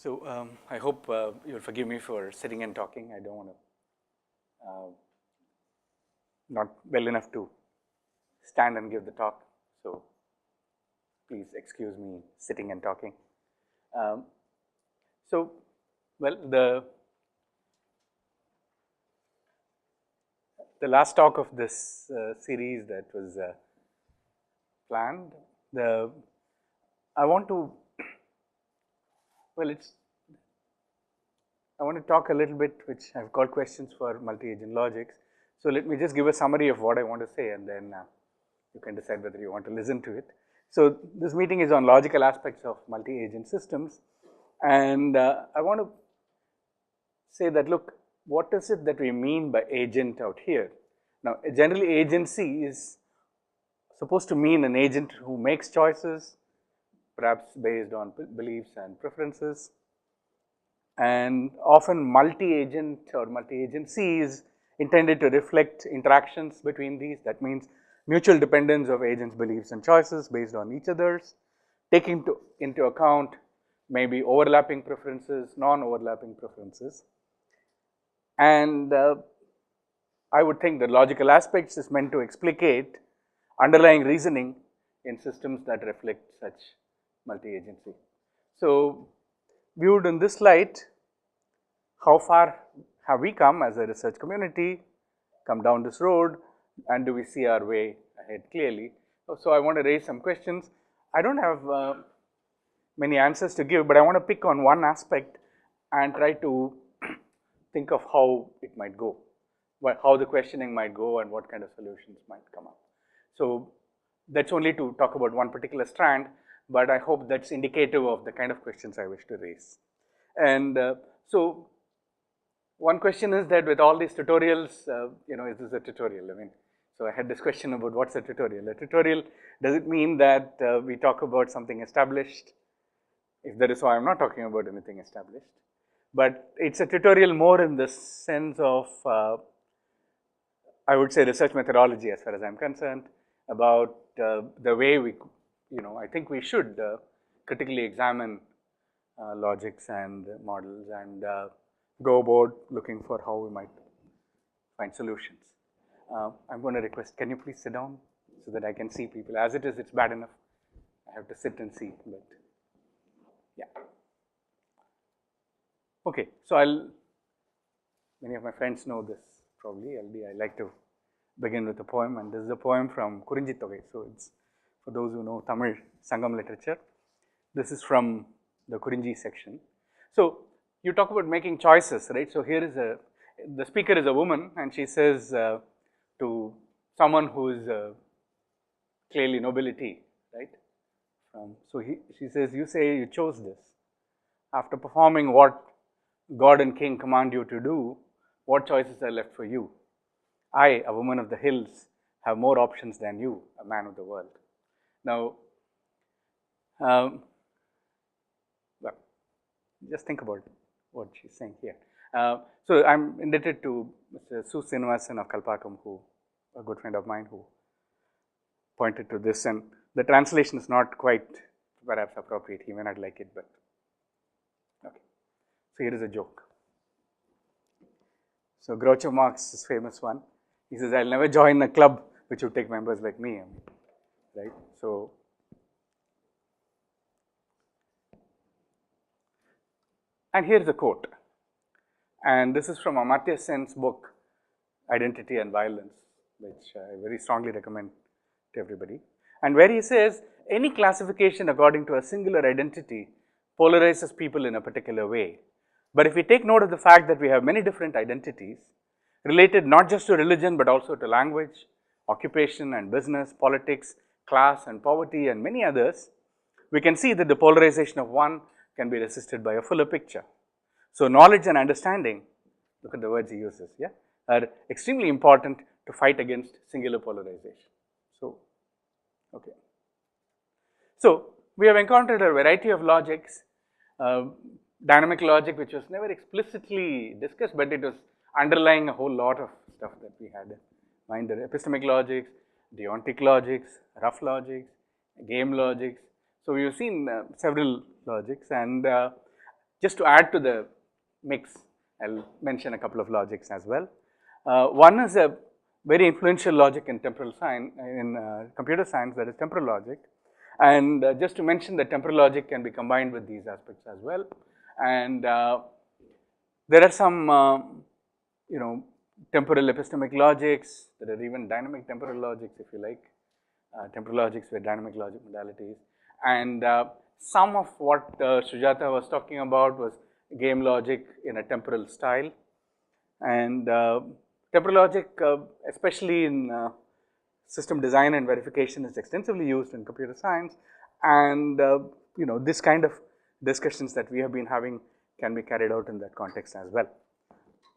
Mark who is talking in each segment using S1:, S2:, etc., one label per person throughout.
S1: So I hope you'll forgive me for sitting and talking. I don't want to, not well enough to stand and give the talk. So please excuse me sitting and talking. So, well, the last talk of this series that was planned, I want to talk a little bit, which I've called questions for multi-agent logics. So let me just give a summary of what I want to say, and then you can decide whether you want to listen to it. So this meeting is on logical aspects of multi-agent systems, and I want to say that, look, what is it that we mean by agent out here? Now, generally, agency is supposed to mean an agent who makes choices, perhaps based on beliefs and preferences. And often multi-agent or multi-agency is intended to reflect interactions between these. That means mutual dependence of agents' beliefs and choices based on each other's, taking into account maybe overlapping preferences, non-overlapping preferences. And I would think the logical aspects is meant to explicate underlying reasoning in systems that reflect such multi-agency. So, viewed in this light, how far have we come as a research community, come down this road, and do we see our way ahead clearly? So, I want to raise some questions. I don't have many answers to give, but I want to pick on one aspect and try to think of how it might go, how the questioning might go, and what kind of solutions might come up. So, that's only to talk about one particular strand, but I hope that's indicative of the kind of questions I wish to raise. And so, one question is that with all these tutorials, is this a tutorial? I mean, so I had this question about what's a tutorial. A tutorial, does it mean that we talk about something established? If that is so, I'm not talking about anything established. But it's a tutorial more in the sense of, I would say, research methodology as far as I'm concerned, about the way we, I think we should critically examine logics and models and go about looking for how we might find solutions. I'm going to request, can you please sit down so that I can see people? As it is, it's bad enough. I have to sit and see, but yeah. Okay, so many of my friends know this probably. I like to begin with a poem, and this is a poem from Kurinji Togai. So it's for those who know Tamil Sangam literature. This is from the Kurinji section. So you talk about making choices, right? So here is the speaker is a woman, and she says to someone who is clearly nobility, right? So she says, you say you chose this. After performing what God and King command you to do, what choices are left for you? I, a woman of the hills, have more options than you, a man of the world. Now, well, just think about what she's saying here. So I'm indebted to Mr. Su Srinivasan of Kalpakam, a good friend of mine, who pointed to this, and the translation is not quite perhaps appropriate. He may not like it, but okay. So here is a joke. So Groucho Marx is famous one. He says, I'll never join a club which would take members like me, right? So, and here's a quote, and this is from Amartya Sen's book, Identity and Violence, which I very strongly recommend to everybody. And where he says, any classification according to a singular identity polarizes people in a particular way. But if we take note of the fact that we have many different identities, related not just to religion, but also to language, occupation and business, politics, class and poverty, and many others, we can see that the polarization of one can be resisted by a fuller picture. So knowledge and understanding, look at the words he uses, yeah, are extremely important to fight against singular polarization. So, okay. So we have encountered a variety of logics, dynamic logic, which was never explicitly discussed, but it was underlying a whole lot of stuff that we had in mind. The epistemic logics, deontic logics, rough logics, game logics. So we have seen several logics, and just to add to the mix, I'll mention a couple of logics as well. One is a very influential logic in temporal science, in computer science, that is temporal logic. And just to mention that temporal logic can be combined with these aspects as well. And there are some, temporal epistemic logics. There are even dynamic temporal logics, if you like. Temporal logics with dynamic logic modalities. And some of what Sujata was talking about was game logic in a temporal style. And temporal logic, especially in system design and verification, is extensively used in computer science. And this kind of discussions that we have been having can be carried out in that context as well.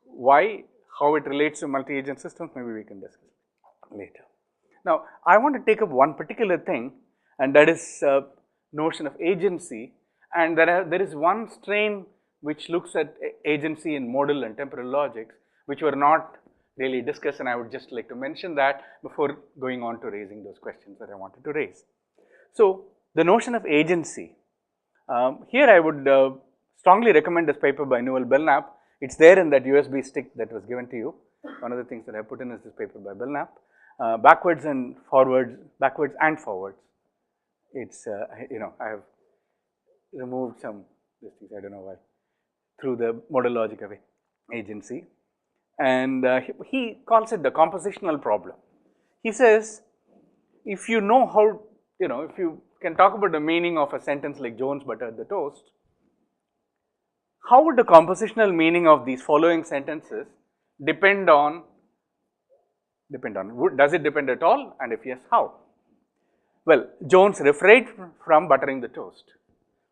S1: Why? How it relates to multi-agent systems, maybe we can discuss later. Now, I want to take up one particular thing, and that is notion of agency. And there is one strain which looks at agency in modal and temporal logics, which were not really discussed, and I would just like to mention that before going on to raising those questions that I wanted to raise. So, the notion of agency. Here I would strongly recommend this paper by Newell Belknap. It's there in that USB stick that was given to you. One of the things that I put in is this paper by Belknap. Backwards and forwards. It's, I have removed some, I don't know why, through the modal logic of agency. And he calls it the compositional problem. He says, if you know how, if you can talk about the meaning of a sentence like Jones buttered the toast, how would the compositional meaning of these following sentences depend on, does it depend at all, and if yes, how? Well, Jones refrained from buttering the toast.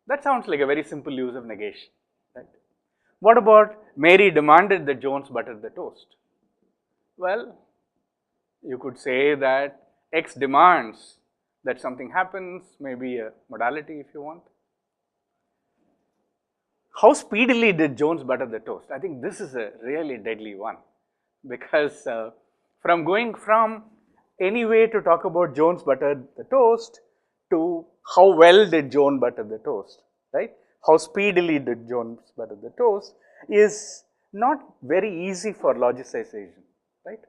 S1: That sounds like a very simple use of negation, right? What about Mary demanded that Jones butter the toast? Well, you could say that X demands that something happens, maybe a modality if you want. How speedily did Jones butter the toast? I think this is a really deadly one, because from going from any way to talk about Jones buttered the toast to how well did Jones butter the toast, right? How speedily did Jones butter the toast is not very easy for logicization, right?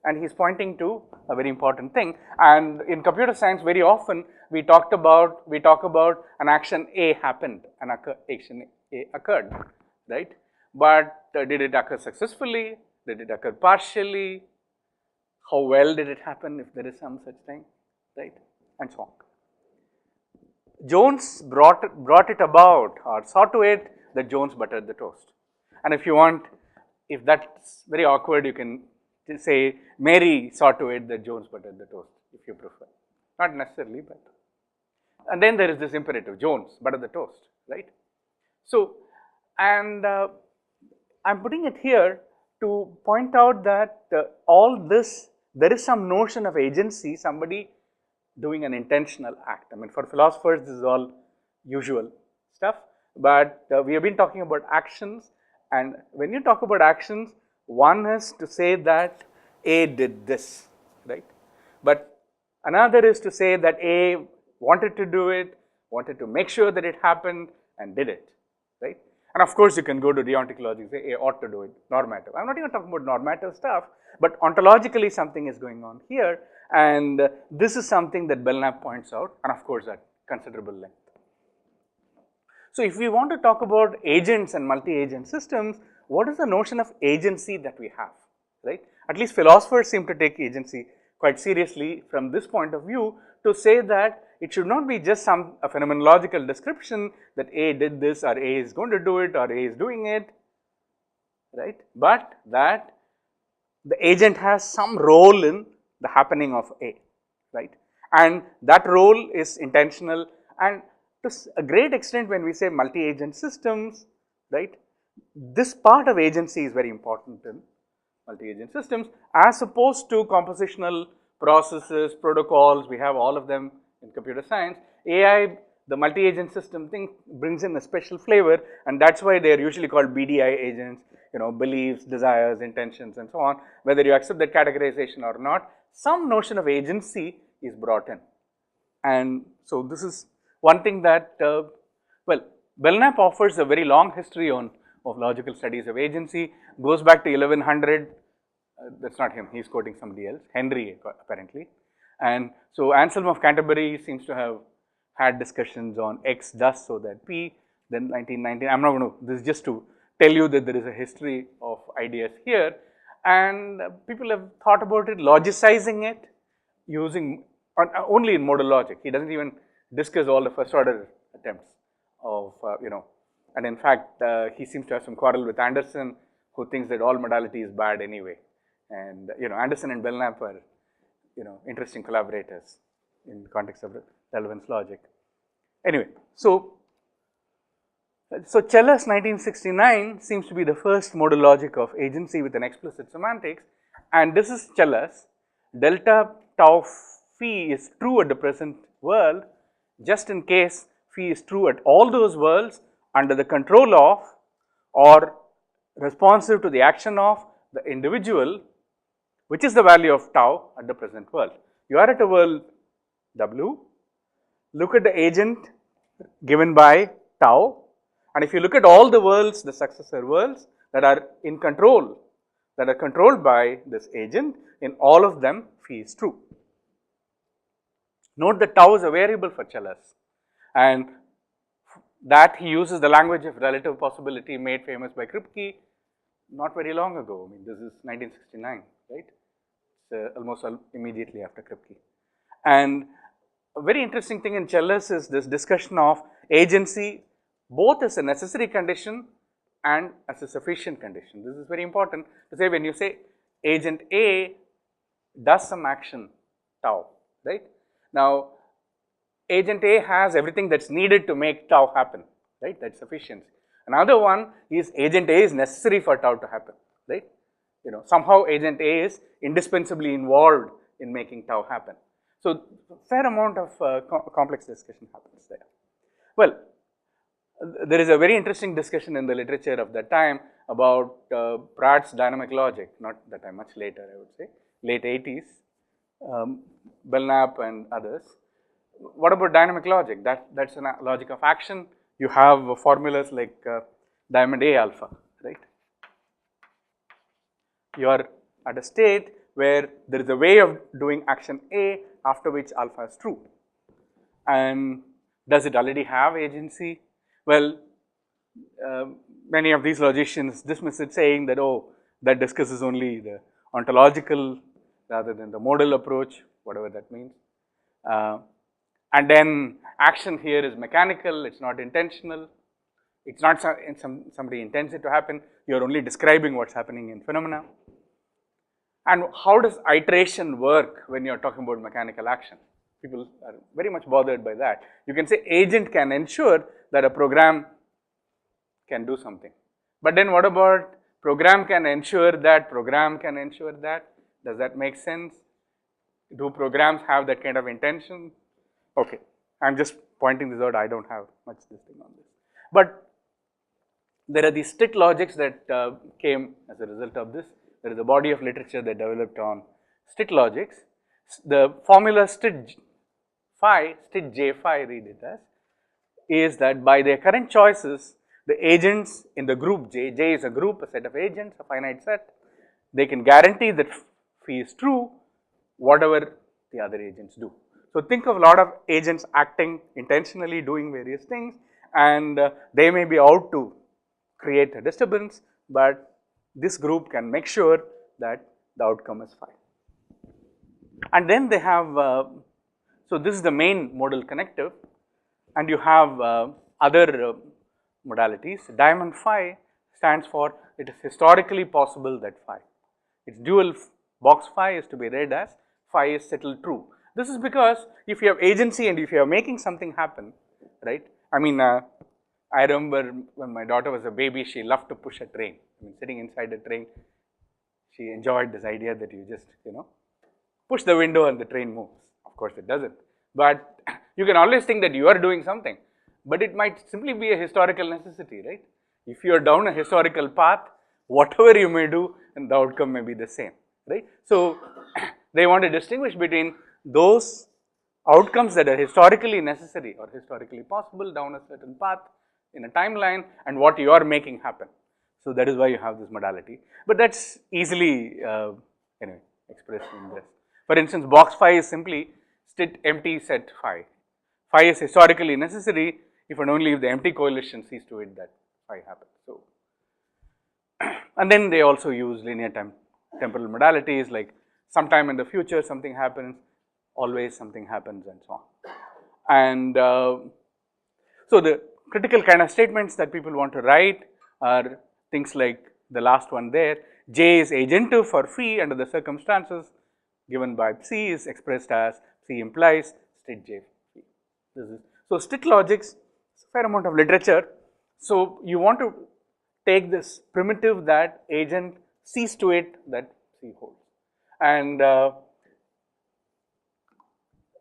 S1: And he's pointing to a very important thing. And in computer science, very often we talk about an action A happened, an action A occurred, right? But did it occur successfully? Did it occur partially? How well did it happen, if there is some such thing, right? And so on. Jones brought it about, or saw to it that Jones buttered the toast. And if you want, if that's very awkward, you can say Mary saw to it that Jones buttered the toast, if you prefer. Not necessarily, but. And then there is this imperative, Jones butter the toast, right? So, and I'm putting it here to point out that all this, there is some notion of agency, somebody doing an intentional act. I mean, for philosophers, this is all usual stuff, but we have been talking about actions, and when you talk about actions, one is to say that A did this, right? But another is to say that A wanted to do it, wanted to make sure that it happened, and did it, right? And of course, you can go to deontic logic, say A ought to do it, normative. I'm not even talking about normative stuff, but ontologically something is going on here, and this is something that Belknap points out, and of course at considerable length. So if we want to talk about agents and multi-agent systems, what is the notion of agency that we have, right? At least philosophers seem to take agency quite seriously from this point of view, to say that it should not be just a phenomenological description that A did this, or A is going to do it, or A is doing it, right? But that the agent has some role in the happening of A, right? And that role is intentional, and to a great extent when we say multi-agent systems, right, this part of agency is very important in multi-agent systems, as opposed to compositional processes, protocols. We have all of them in computer science. AI, the multi-agent system thing, brings in a special flavor, and that's why they are usually called BDI agents, beliefs, desires, intentions, and so on. Whether you accept that categorization or not, some notion of agency is brought in. And so this is one thing that, well, Belknap offers a very long history of logical studies of agency, goes back to 1100. That's not him, he's quoting somebody else, Henry apparently. And so Anselm of Canterbury seems to have had discussions on X thus so that P, then 1919, I'm not going to, this is just to tell you that there is a history of ideas here, and people have thought about it, logicizing it, using only in modal logic. He doesn't even discuss all the first order attempts of, and in fact, he seems to have some quarrel with Anderson, who thinks that all modality is bad anyway. And, Anderson and Belknap are, interesting collaborators in the context of relevance logic. Anyway, so Chellas 1969 seems to be the first modal logic of agency with an explicit semantics, and this is Chellas. Delta tau phi is true at the present world, just in case phi is true at all those worlds under the control of or responsive to the action of the individual, which is the value of tau at the present world. You are at a world W, look at the agent given by tau, and if you look at all the worlds, the successor worlds that are in control, that are controlled by this agent, in all of them phi is true. Note that tau is a variable for Chellas, and that he uses the language of relative possibility made famous by Kripke not very long ago. I mean, this is 1969, right? It's almost immediately after Kripke. And a very interesting thing in Chellas is this discussion of agency both as a necessary condition and as a sufficient condition. This is very important to say when you say agent A does some action tau, right? Now, agent A has everything that's needed to make tau happen, right? That's sufficiency. Another one is agent A is necessary for tau to happen, right? Somehow agent A is indispensably involved in making tau happen. So, fair amount of complex discussion happens there. Well, there is a very interesting discussion in the literature of that time about Pratt's dynamic logic, not that time, much later I would say, late 80s, Belknap and others. What about dynamic logic? That's a logic of action. You have formulas like diamond A alpha, right? You are at a state where there is a way of doing action A after which alpha is true. And does it already have agency? Well, many of these logicians dismiss it, saying that, oh, that discusses only the ontological rather than the modal approach, whatever that means. And then action here is mechanical, it's not intentional, it's not somebody intends it to happen, you're only describing what's happening in phenomena. And how does iteration work when you're talking about mechanical action? People are very much bothered by that. You can say agent can ensure that a program can do something. But then what about program can ensure that, program can ensure that? Does that make sense? Do programs have that kind of intention? Okay, I'm just pointing this out, I don't have much this thing on this. But there are these strict logics that came as a result of this. There is a body of literature that developed on strict logics. The formula strict phi, strict J phi, read it as, is that by their current choices, the agents in the group J is a group, a set of agents, a finite set, they can guarantee that phi is true, whatever the other agents do. So, think of a lot of agents acting intentionally, doing various things, and they may be out to create a disturbance, but this group can make sure that the outcome is phi. And then they have, so this is the main modal connective, and you have other modalities. Diamond phi stands for it is historically possible that phi. Its dual box phi is to be read as phi is settled true. This is because if you have agency and if you are making something happen, right? I mean, I remember when my daughter was a baby, she loved to push a train. I mean, sitting inside a train, she enjoyed this idea that you just, push the window and the train moves. Of course, it doesn't. But you can always think that you are doing something, but it might simply be a historical necessity, right? If you are down a historical path, whatever you may do, and the outcome may be the same, right? So, they want to distinguish between those outcomes that are historically necessary or historically possible down a certain path in a timeline and what you are making happen. So that is why you have this modality, but that's easily anyway expressed in this. For instance, box phi is simply state empty set phi. Phi is historically necessary if and only if the empty coalition sees to it that phi happens. So, and then they also use linear temporal modalities, like sometime in the future something happens, always something happens, and so on. And so the critical kind of statements that people want to write are things like the last one there. J is agentive for phi under the circumstances given by C is expressed as C implies state J phi. This is so state logics, a fair amount of literature. So you want to take this primitive that agent sees to it that C holds, and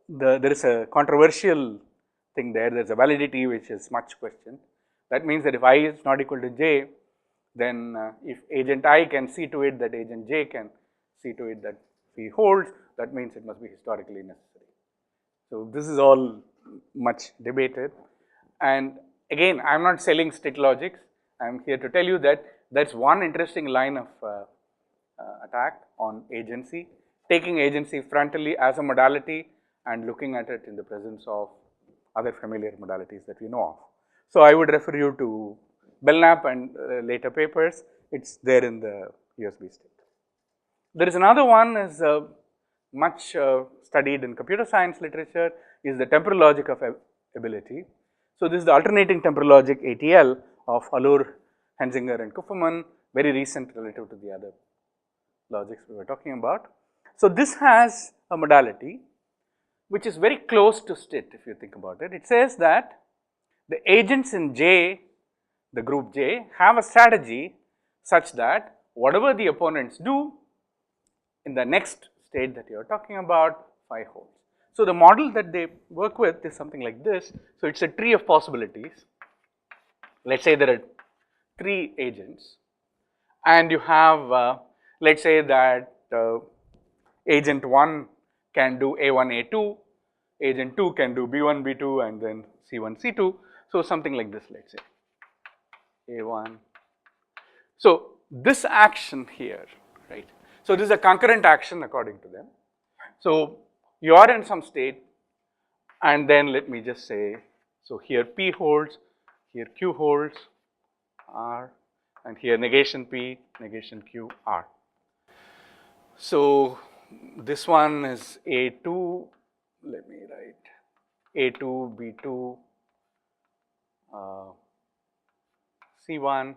S1: there is a controversial thing there. There is a validity which is much questioned. That means that if I is not equal to J, then if agent I can see to it that agent J can see to it that phi holds, that means it must be historically necessary. So this is all much debated, and again I am not selling state logics. I am here to tell you that that's one interesting line of attack on agency, taking agency frontally as a modality and looking at it in the presence of other familiar modalities that we know of. So I would refer you to Belknap and later papers. It's there in the USB state. There is another one is much studied in computer science literature, is the temporal logic of ability. So this is the alternating temporal logic ATL of Allure, Hensinger and Kupferman, very recent relative to the other logics we were talking about. So this has a modality which is very close to state if you think about it. It says that the agents in J, the group J, have a strategy such that whatever the opponents do in the next state that you are talking about, phi holds. So the model that they work with is something like this. So it's a tree of possibilities. Let's say there are 3 agents, and you have let's say that agent 1 can do A1, A2, agent 2 can do B1, B2, and then C1, C2. So something like this, let's say A1. So this action here, right? So this is a concurrent action according to them. So you are in some state, and then let me just say, so here P holds, here Q holds, R, and here negation P, negation Q, R. So this one is A2, let me write A2, B2, C1,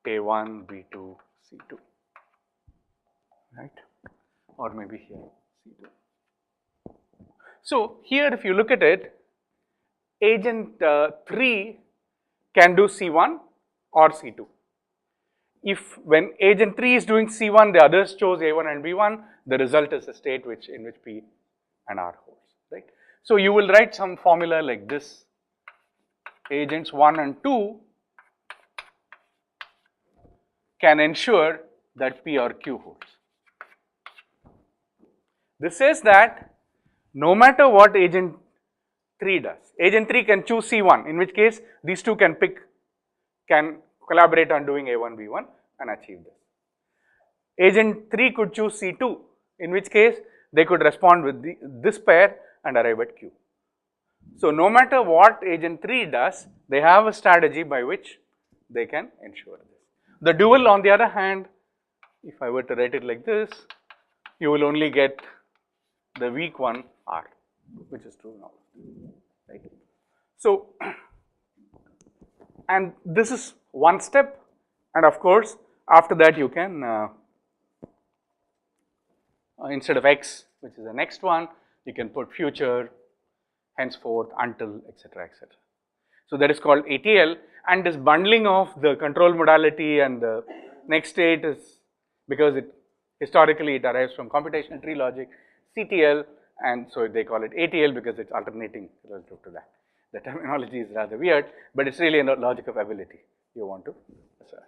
S1: A1, B2, C2, right, or maybe here C2. So here if you look at it, agent 3 can do C1 or C2. If when agent 3 is doing C1, the others chose A1 and B1, the result is a state in which P and R holds, right. So you will write some formula like this: agents 1 and 2 can ensure that P or Q holds. This says that no matter what agent 3 does, agent 3 can choose C1, in which case these two can collaborate on doing A1, B1 and achieve this. Agent 3 could choose C2, in which case they could respond with this pair and arrive at Q. So no matter what agent 3 does, they have a strategy by which they can ensure this. The dual, on the other hand, if I were to write it like this, you will only get the weak one R, which is true now, right. So, and this is one step, and of course after that you can instead of X, which is the next one, you can put future, henceforth, until, etc., etc. So that is called ATL, and this bundling of the control modality and the next state is because historically it arrives from computational tree logic, CTL, and so they call it ATL because it's alternating relative to that. The terminology is rather weird, but it's really a logic of ability you want to assert.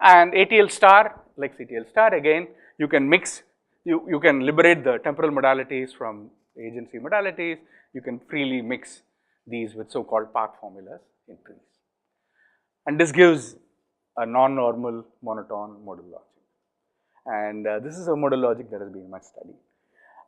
S1: And ATL star, like CTL star, again you can mix, you can liberate the temporal modalities from agency modalities, you can freely mix these with so-called path formulas in trees. And this gives a non-normal monotone modal logic. And this is a modal logic that has been much studied.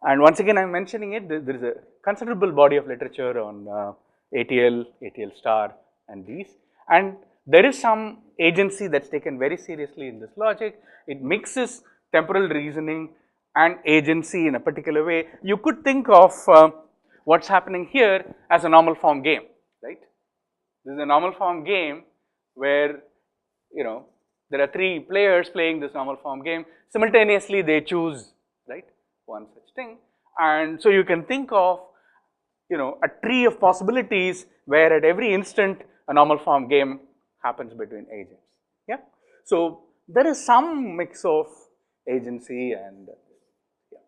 S1: And once again, I am mentioning it, there is a considerable body of literature on ATL, ATL star and these. And there is some agency that's taken very seriously in this logic. It mixes temporal reasoning and agency in a particular way. You could think of what's happening here as a normal form game, right? This is a normal form game where, you know, there are 3 players playing this normal form game. Simultaneously, they choose, right, one such thing. And so you can think of, you know, a tree of possibilities where at every instant a normal form game happens between agents. Yeah. So there is some mix of agency and yeah,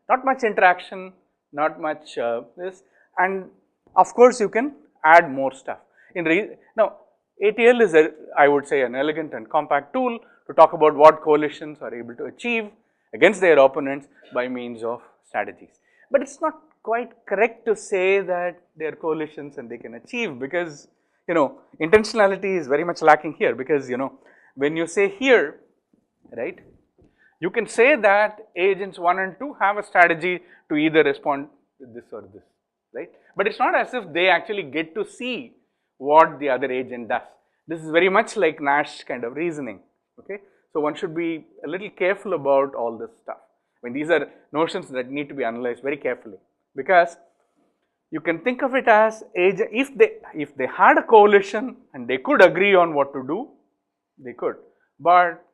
S1: not much interaction, not much this, and of course you can add more stuff. Now ATL is I would say an elegant and compact tool to talk about what coalitions are able to achieve against their opponents by means of strategies. But it's not quite correct to say that they are coalitions and they can achieve, because, you know, intentionality is very much lacking here, because, you know, when you say here, right, you can say that agents 1 and 2 have a strategy to either respond to this or this, right, but it's not as if they actually get to see what the other agent does. This is very much like Nash kind of reasoning, okay. So one should be a little careful about all this stuff. I mean, these are notions that need to be analyzed very carefully, because you can think of it as agent, if they had a coalition and they could agree on what to do, they could, but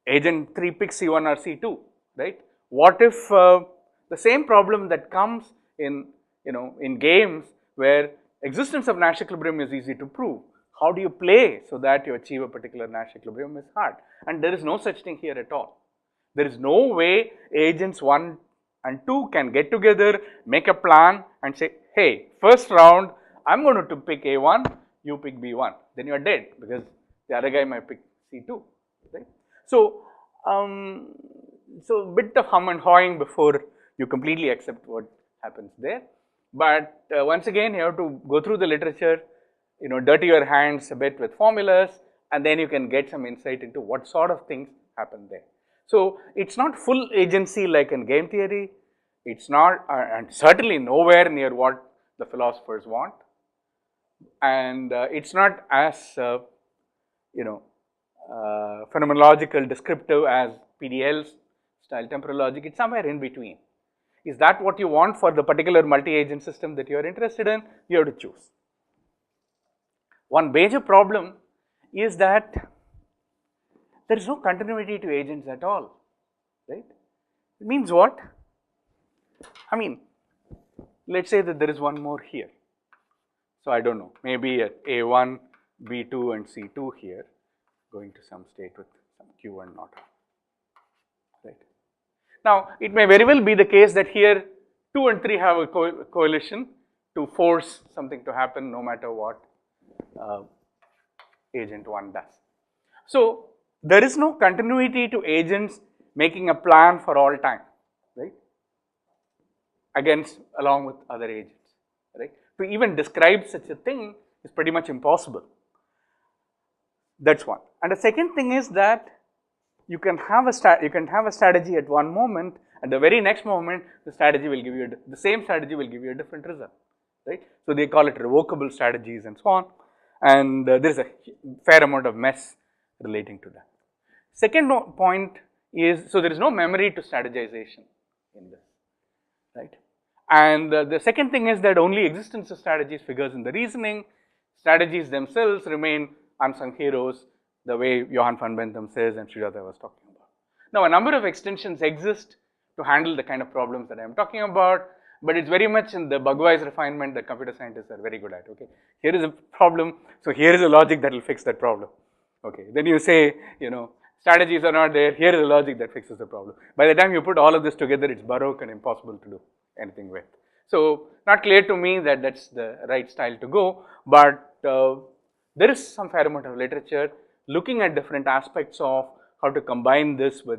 S1: agent 3 picks C1 or C2, right. What if the same problem that comes in, you know, in games where existence of Nash equilibrium is easy to prove? How do you play so that you achieve a particular Nash equilibrium is hard, and there is no such thing here at all. There is no way agents 1 and 2 can get together, make a plan and say, hey, first round I'm going to pick A1, you pick B1, then you are dead, because the other guy might pick C2, right. So, so a bit of hum and hawing before you completely accept what happens there. But once again, you have to go through the literature, you know, dirty your hands a bit with formulas, and then you can get some insight into what sort of things happen there. So it's not full agency like in game theory. It's not, and certainly nowhere near what the philosophers want. And it's not as, you know, phenomenological descriptive as PDL's style temporal logic. It's somewhere in between. Is that what you want for the particular multi-agent system that you are interested in? You have to choose. One major problem is that there is no continuity to agents at all, right? It means what? I mean, let's say that there is one more here. So I don't know, maybe at A1, B2 and C2 here, going to some state with some Q1 not, right? Now, it may very well be the case that here 2 and 3 have a coalition to force something to happen no matter what agent 1 does. So, there is no continuity to agents making a plan for all time, right, along with other agents, right. To even describe such a thing is pretty much impossible. That's one. And the second thing is that you can have a strategy at one moment, and the very next moment the strategy will give you the same strategy will give you a different result, right. So they call it revocable strategies and so on, and there is a fair amount of mess relating to that. Second point is, so there is no memory to strategization in this, right. And the second thing is that only existence of strategies figures in the reasoning. Strategies themselves remain unsung heroes, the way Johann van Bentham says and Sridhar was talking about. Now, a number of extensions exist to handle the kind of problems that I am talking about, but it's very much in the bug-wise refinement that computer scientists are very good at. Okay, here is a problem, so here is a logic that will fix that problem. Okay, then you say, you know, strategies are not there, here is a logic that fixes the problem. By the time you put all of this together, it's baroque and impossible to do anything with. So, not clear to me that that's the right style to go, but there is some fair amount of literature looking at different aspects of how to combine this with,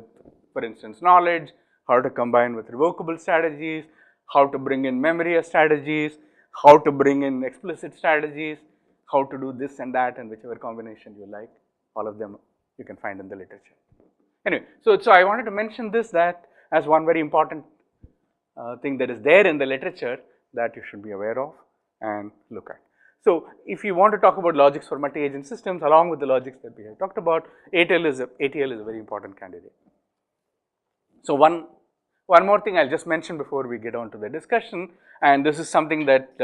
S1: for instance, knowledge, how to combine with revocable strategies, how to bring in memory as strategies, how to bring in explicit strategies, how to do this and that and whichever combination you like, all of them you can find in the literature. Anyway, so I wanted to mention this, that as one very important thing that is there in the literature that you should be aware of and look at. So, if you want to talk about logics for multi-agent systems along with the logics that we have talked about, ATL is a very important candidate. So, one more thing I will just mention before we get on to the discussion, and this is something that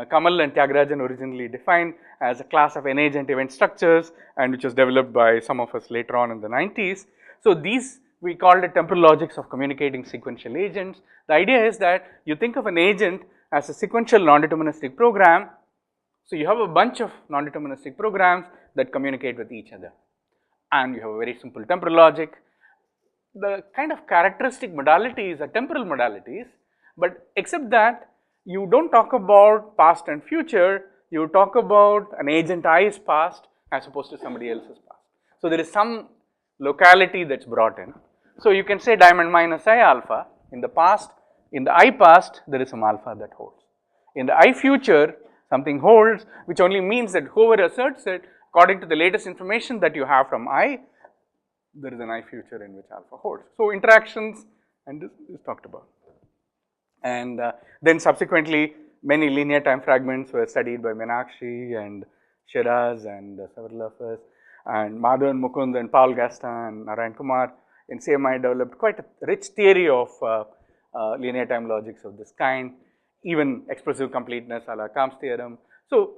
S1: Kamal and Tyagarajan originally defined as a class of n-agent event structures, and which was developed by some of us later on in the 90s. So, these we called it temporal logics of communicating sequential agents. The idea is that you think of an agent as a sequential non-deterministic program. So, you have a bunch of non-deterministic programs that communicate with each other, and you have a very simple temporal logic. The kind of characteristic modalities are temporal modalities, but except that you do not talk about past and future, you talk about an agent I's past as opposed to somebody else's past. So, there is some locality that is brought in. So, you can say diamond minus I alpha in the past, in the I past there is some alpha that holds. In the I future something holds, which only means that whoever asserts it, according to the latest information that you have from I, there is an I future in which alpha holds. So, interactions, and this is talked about. And then subsequently many linear time fragments were studied by Meenakshi and Shiraz and several of us, and Madhavan Mukund and Paul Gaston and Narayan Kumar in CMI developed quite a rich theory of linear time logics of this kind, even expressive completeness a la Kamp's theorem. So,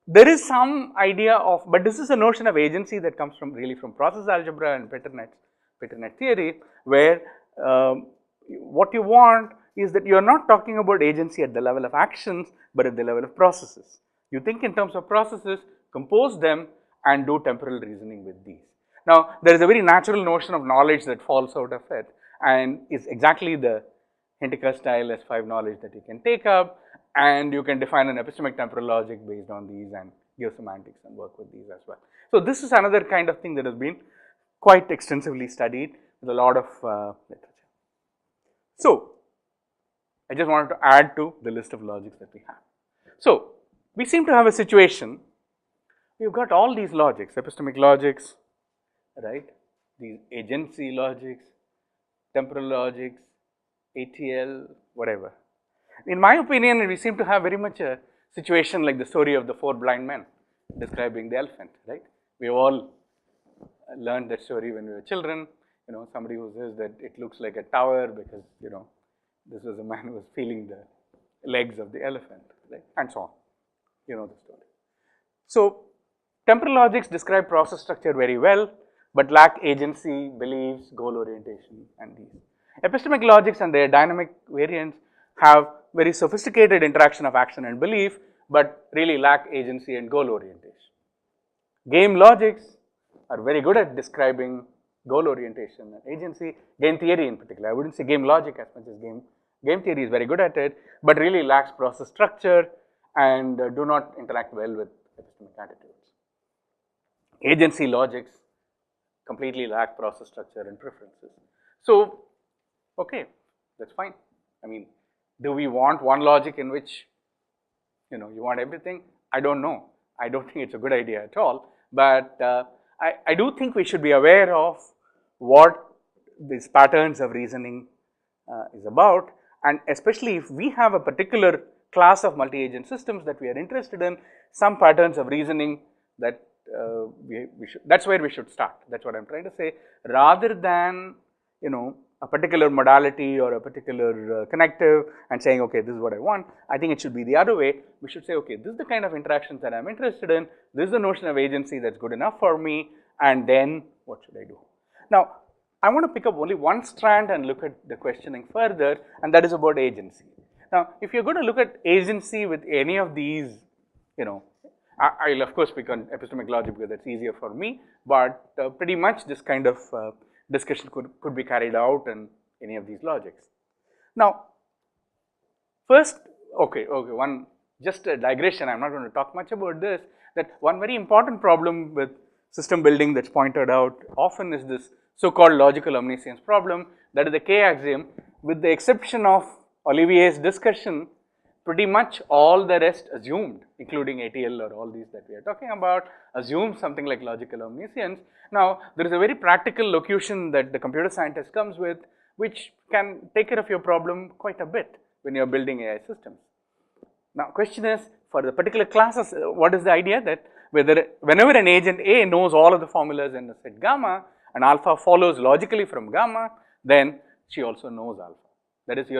S1: there is some idea of, but this is a notion of agency that comes from really from process algebra and Peternet theory, where what you want is that you are not talking about agency at the level of actions, but at the level of processes. You think in terms of processes, compose them and do temporal reasoning with these. Now, there is a very natural notion of knowledge that falls out of it, and is exactly the Hintikar style S5 knowledge that you can take up, and you can define an epistemic temporal logic based on these and give semantics and work with these as well. So, this is another kind of thing that has been quite extensively studied with a lot of literature. So, I just wanted to add to the list of logics that we have. So, we seem to have a situation, we have got all these logics, epistemic logics, right, these agency logics, temporal logics, ATL, whatever. In my opinion, we seem to have very much a situation like the story of the 4 blind men describing the elephant, right. We have all learned that story when we were children, you know, somebody who says that it looks like a tower because, you know, this was a man who was feeling the legs of the elephant, right, and so on, you know the story. So, temporal logics describe process structure very well, but lack agency, beliefs, goal orientation and these. Epistemic logics and their dynamic variants have very sophisticated interaction of action and belief, but really lack agency and goal orientation. Game logics are very good at describing goal orientation and agency, game theory in particular. I would not say game logic as much as game theory is very good at it, but really lacks process structure and do not interact well with epistemic attitudes. Agency logics completely lack process structure and preferences. So, okay, that is fine. I mean, do we want one logic in which, you know, you want everything? I do not know. I do not think it is a good idea at all, but I do think we should be aware of what these patterns of reasoning is about, and especially if we have a particular class of multi-agent systems that we are interested in, some patterns of reasoning that we should, that is where we should start. That is what I am trying to say, rather than, you know, a particular modality or a particular connective and saying, okay, this is what I want. I think it should be the other way. We should say, okay, this is the kind of interactions that I am interested in, this is the notion of agency that is good enough for me, and then what should I do? Now, I want to pick up only one strand and look at the questioning further, and that is about agency. Now, if you are going to look at agency with any of these, you know, I will of course pick on epistemic logic because that is easier for me, but pretty much this kind of discussion could be carried out in any of these logics. Now, first, one just a digression, I am not going to talk much about this, that one very important problem with system building that is pointed out often is this so-called logical omniscience problem, that is the K axiom, with the exception of Olivier's discussion, pretty much all the rest assumed, including ATL or all these that we are talking about, assume something like logical omniscience. Now, there is a very practical locution that the computer scientist comes with, which can take care of your problem quite a bit when you are building AI systems. Now, question is, for the particular classes, what is the idea that whenever an agent A knows all of the formulas in the set gamma and alpha follows logically from gamma, then she also knows alpha. That is,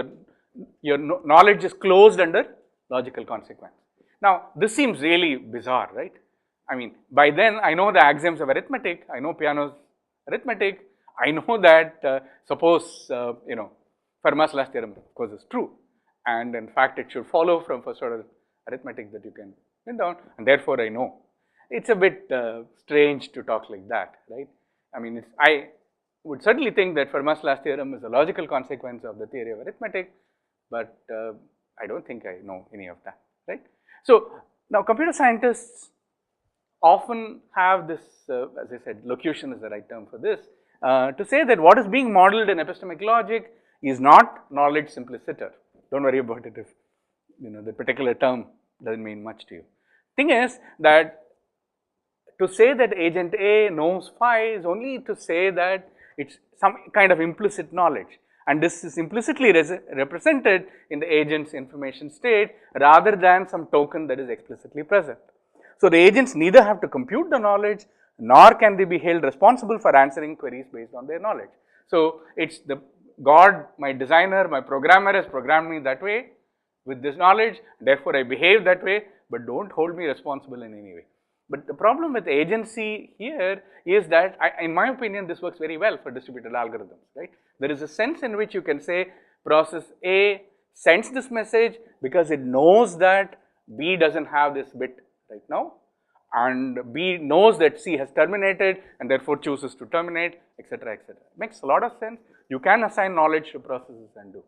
S1: your knowledge is closed under logical consequence. Now, this seems really bizarre, right? I mean, by then I know the axioms of arithmetic, I know Peano's arithmetic, I know that suppose, Fermat's last theorem of course is true, and in fact it should follow from first order arithmetic that you can pin down, and therefore I know. It's a bit strange to talk like that, right? I mean, I would certainly think that Fermat's last theorem is a logical consequence of the theory of arithmetic, but I don't think I know any of that, right? So, now computer scientists often have this, as I said, locution is the right term for this, to say that what is being modeled in epistemic logic is not knowledge simpliciter. Don't worry about it if the particular term doesn't mean much to you. Thing is that to say that agent A knows phi is only to say that it's some kind of implicit knowledge, and this is implicitly represented in the agent's information state rather than some token that is explicitly present. So, the agents neither have to compute the knowledge nor can they be held responsible for answering queries based on their knowledge. So, it's the God, my designer, my programmer has programmed me that way with this knowledge, therefore I behave that way, but don't hold me responsible in any way. But the problem with agency here is that, in my opinion, this works very well for distributed algorithms, right? There is a sense in which you can say process A sends this message because it knows that B doesn't have this bit right now, and B knows that C has terminated and therefore chooses to terminate, etc., etc. Makes a lot of sense. You can assign knowledge to processes and do,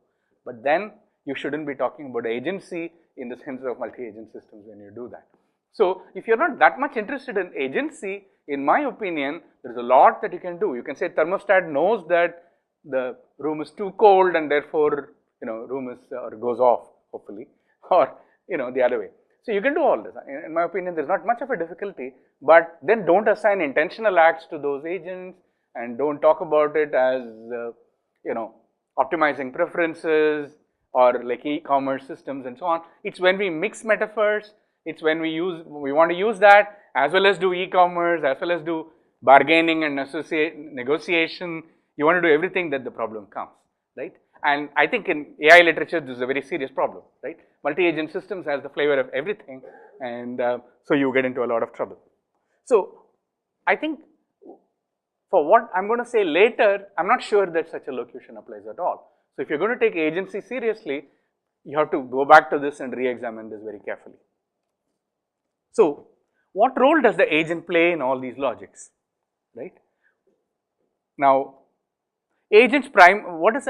S1: but then you shouldn't be talking about agency in the sense of multi-agent systems when you do that. So, if you are not that much interested in agency, in my opinion, there is a lot that you can do. You can say thermostat knows that the room is too cold and therefore, room is or goes off hopefully, or the other way. So, you can do all this. In my opinion, there is not much of a difficulty, but then don't assign intentional acts to those agents and don't talk about it as optimizing preferences or like e-commerce systems and so on. It's when we mix metaphors, it's when we want to use that as well as do e-commerce, as well as do bargaining and negotiation. You want to do everything that the problem comes, right? And I think in AI literature, this is a very serious problem, right? Multi-agent systems has the flavor of everything, and so you get into a lot of trouble. So, I think for what I'm going to say later, I'm not sure that such a locution applies at all. So, if you're going to take agency seriously, you have to go back to this and re-examine this very carefully. So, what role does the agent play in all these logics, right? Now, agents what is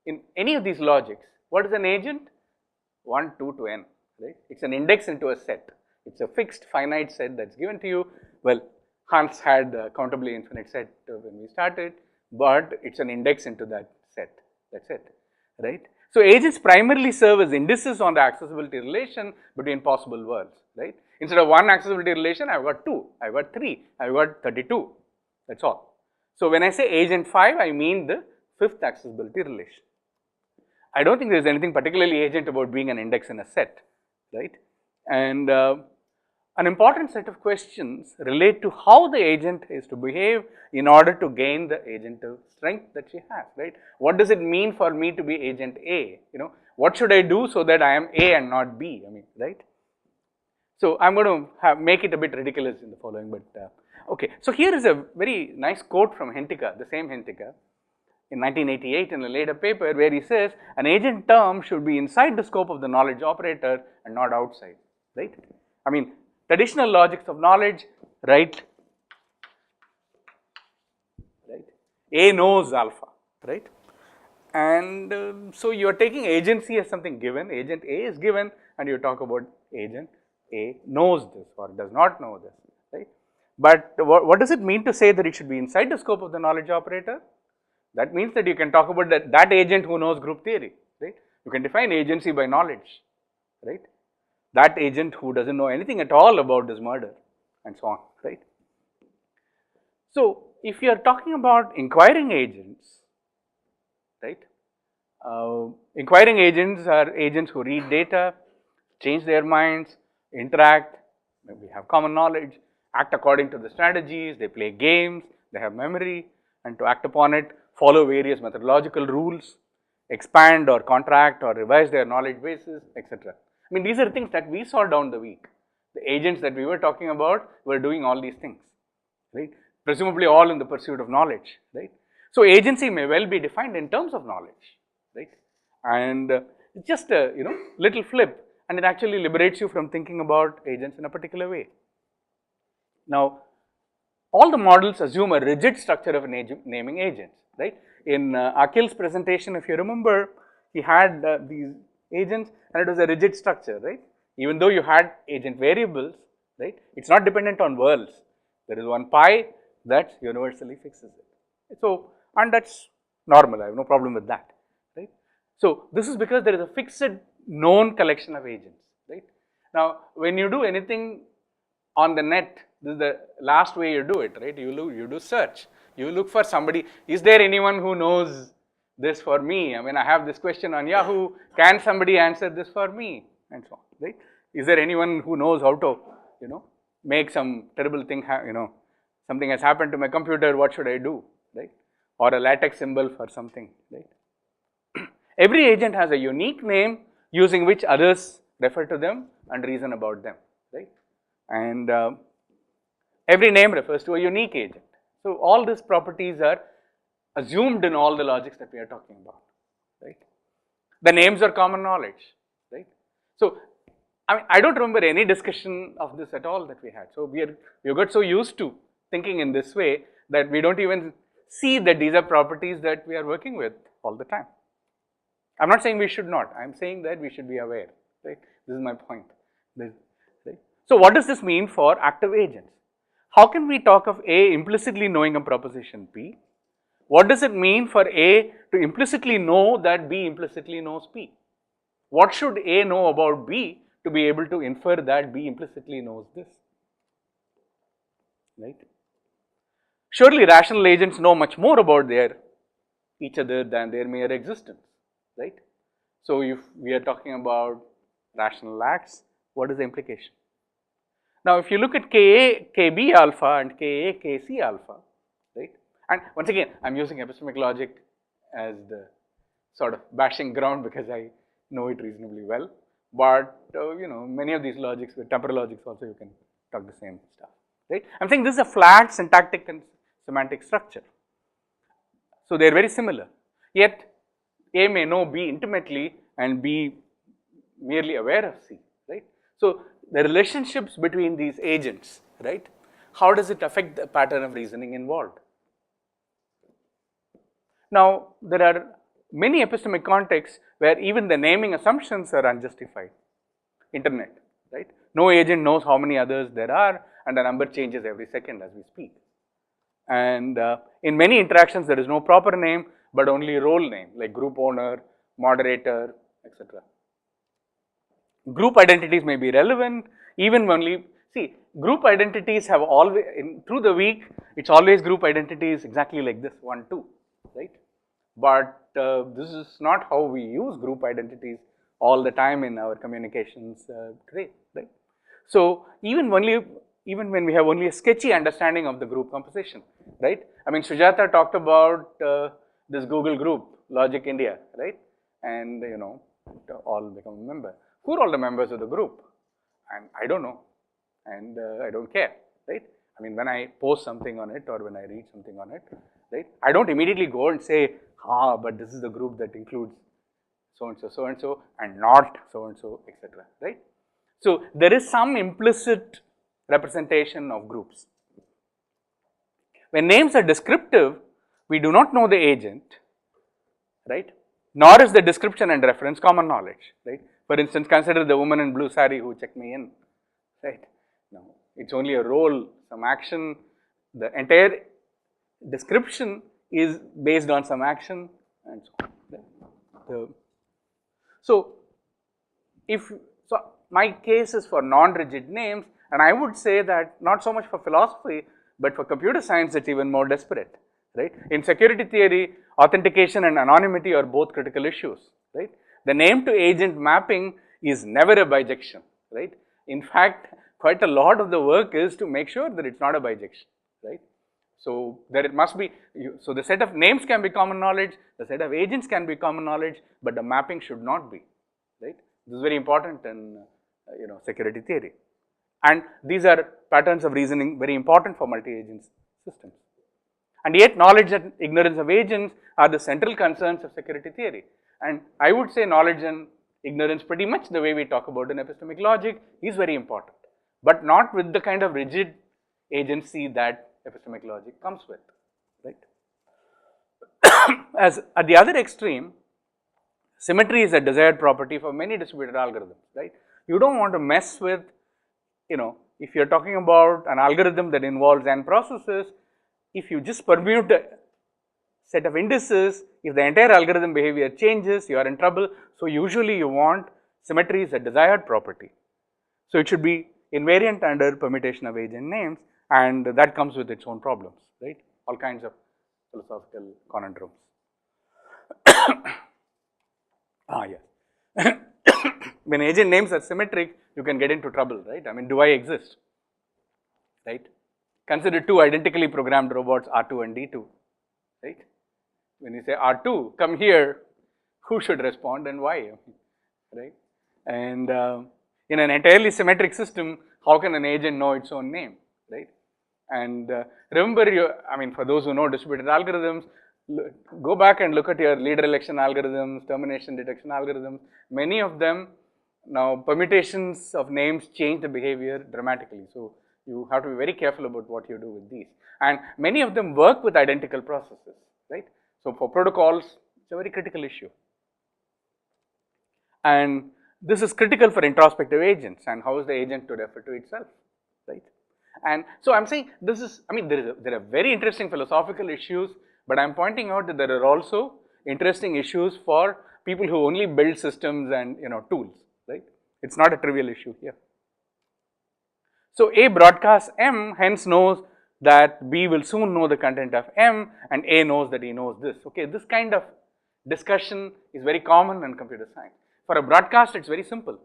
S1: in any of these logics, what is an agent? 1, 2 to n, right? It's an index into a set. It's a fixed finite set that's given to you. Well, Hans had a countably infinite set when we started, but it's an index into that set. That's it, right? So, agents primarily serve as indices on the accessibility relation between possible worlds, right? Instead of one accessibility relation, I've got 2, I've got 3, I've got 32, that's all. So, when I say agent 5, I mean the 5th accessibility relation. I don't think there is anything particularly agent about being an index in a set, right? And an important set of questions relate to how the agent is to behave in order to gain the agentive strength that she has, right? What does it mean for me to be agent A? What should I do so that I am A and not B? Right? So, I'm going to make it a bit ridiculous in the following, but okay. So, here is a very nice quote from Hentica, the same Hentica, in 1988 in a later paper, where he says an agent term should be inside the scope of the knowledge operator and not outside, right? Traditional logics of knowledge, right? A knows alpha, right? And so you are taking agency as something given, agent A is given, and you talk about agent A knows this or does not know this, right? But what does it mean to say that it should be inside the scope of the knowledge operator? That means that you can talk about that agent who knows group theory, right? You can define agency by knowledge, right? That agent who doesn't know anything at all about this murder and so on, right? So, if you are talking about inquiring agents, right? Inquiring agents are agents who read data, change their minds, interact, maybe have common knowledge, act according to the strategies, they play games, they have memory, and to act upon it, follow various methodological rules, expand or contract or revise their knowledge bases, etc. I mean, these are things that we saw down the week. The agents that we were talking about were doing all these things, right? Presumably all in the pursuit of knowledge, right? So, agency may well be defined in terms of knowledge, right? And it's just a little flip, and it actually liberates you from thinking about agents in a particular way. Now, all the models assume a rigid structure of naming agents, right? In Akhil's presentation, if you remember, he had these agents and it was a rigid structure, right? Even though you had agent variables, right? It's not dependent on worlds. There is one pi that universally fixes it. So, and that's normal, I have no problem with that, right? So, this is because there is a fixed known collection of agents, right? Now, when you do anything on the net, this is the last way you do it, right? You do search. You look for somebody. Is there anyone who knows this for me? I mean, I have this question on Yahoo. Can somebody answer this for me? And so on, right? Is there anyone who knows how to, make some terrible thing, something has happened to my computer, what should I do, right? Or a LaTeX symbol for something, right? Every agent has a unique name using which others refer to them and reason about them, right? And every name refers to a unique agent. So, all these properties are assumed in all the logics that we are talking about, right? The names are common knowledge, right? So, I mean, I don't remember any discussion of this at all that we had. So, we got so used to thinking in this way that we don't even see that these are properties that we are working with all the time. I am not saying we should not, I am saying that we should be aware, right? This is my point. Right? So, what does this mean for active agents? How can we talk of A implicitly knowing a proposition P? What does it mean for A to implicitly know that B implicitly knows P? What should A know about B to be able to infer that B implicitly knows this, right? Surely rational agents know much more about each other than their mere existence, right? So, if we are talking about rational acts, what is the implication? Now, if you look at Ka, Kb alpha and Ka, Kc alpha, right? And once again, I am using epistemic logic as the sort of bashing ground because I know it reasonably well. But many of these logics, with temporal logics also, you can talk the same stuff, right? I am saying this is a flat syntactic and semantic structure. So, they are very similar, yet A may know B intimately and be merely aware of C, right? So, the relationships between these agents, right? How does it affect the pattern of reasoning involved? Now, there are many epistemic contexts where even the naming assumptions are unjustified. Internet, right? No agent knows how many others there are and the number changes every second as we speak. And in many interactions, there is no proper name, but only role name like group owner, moderator, etc. Group identities may be relevant even only, see, group identities have always, through the week, it's always group identities exactly like this 1, 2, right? But this is not how we use group identities all the time in our communications today, right? So, even when we have only a sketchy understanding of the group composition, right? I mean, Sujata talked about this Google group, Logic India, right? And all become a member. Who are all the members of the group? And I don't know, and I don't care, right? I mean, when I post something on it or when I read something on it, right? I don't immediately go and say, but this is the group that includes so and so, and not so and so, etc., right? So, there is some implicit representation of groups. When names are descriptive, we do not know the agent, right? Nor is the description and reference common knowledge, right? For instance, consider the woman in blue saree who checked me in, right? Now, it's only a role, some action, the entire description is based on some action and so on. Right? So My case is for non-rigid names, and I would say that not so much for philosophy, but for computer science, it's even more desperate, right? In security theory, authentication and anonymity are both critical issues, right? The name to agent mapping is never a bijection, right? In fact, quite a lot of the work is to make sure that it's not a bijection, right? So there it must be, so the set of names can be common knowledge, the set of agents can be common knowledge, but the mapping should not be, right? This is very important in security theory. And these are patterns of reasoning very important for multi-agent systems. And yet knowledge and ignorance of agents are the central concerns of security theory. And I would say knowledge and ignorance, pretty much the way we talk about in epistemic logic, is very important, but not with the kind of rigid agency that epistemic logic comes with, right? As at the other extreme, symmetry is a desired property for many distributed algorithms, right? You don't want to mess with, if you're talking about an algorithm that involves n processes, if you just permute a set of indices, if the entire algorithm behavior changes, you are in trouble. So usually you want symmetry is a desired property. So it should be invariant under permutation of agent names, and that comes with its own problems, right? All kinds of philosophical conundrums. Yes. When agent names are symmetric, you can get into trouble, right? I mean, do I exist, right? Consider two identically programmed robots, R2 and D2, right? When you say R2, come here, who should respond and why, right? And in an entirely symmetric system, how can an agent know its own name, right? And remember, for those who know distributed algorithms, go back and look at your leader election algorithms, termination detection algorithms. Many of them, now permutations of names change the behavior dramatically. So you have to be very careful about what you do with these. And many of them work with identical processes, right? So for protocols, it's a very critical issue. And this is critical for introspective agents and how is the agent to refer to itself, right? And so I'm saying this is, there are very interesting philosophical issues, but I'm pointing out that there are also interesting issues for people who only build systems and tools, right? It's not a trivial issue here. So A broadcasts M, hence knows that B will soon know the content of M, and A knows that he knows this. Okay, this kind of discussion is very common in computer science. For a broadcast, it's very simple.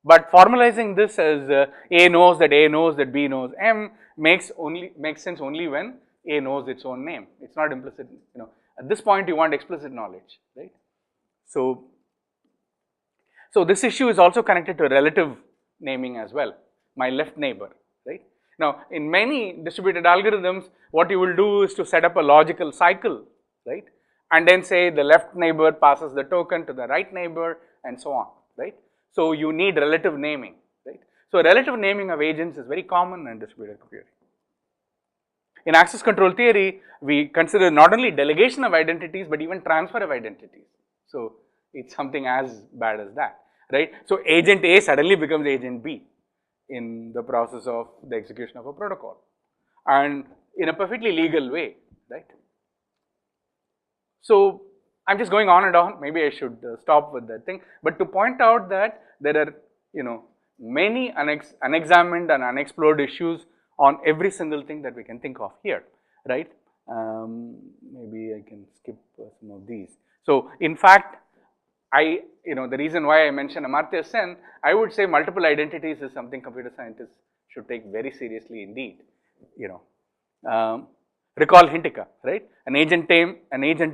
S1: But formalizing this as A knows that B knows M makes sense only when A knows its own name. It's not implicit, at this point you want explicit knowledge, right? So this issue is also connected to relative naming as well. My left neighbor, right? Now, in many distributed algorithms, what you will do is to set up a logical cycle, right? And then say the left neighbor passes the token to the right neighbor and so on, right? So you need relative naming, right? So relative naming of agents is very common in distributed computing. In access control theory, we consider not only delegation of identities, but even transfer of identities. So it's something as bad as that, right? So agent A suddenly becomes agent B in the process of the execution of a protocol, and in a perfectly legal way, right? So I'm just going on and on. Maybe I should stop with that thing, but to point out that there are, many unexamined and unexplored issues on every single thing that we can think of here, right? Maybe I can skip some of these. So in fact, the reason why I mentioned Amartya Sen, I would say multiple identities is something computer scientists should take very seriously indeed. Recall Hintica, right? An agent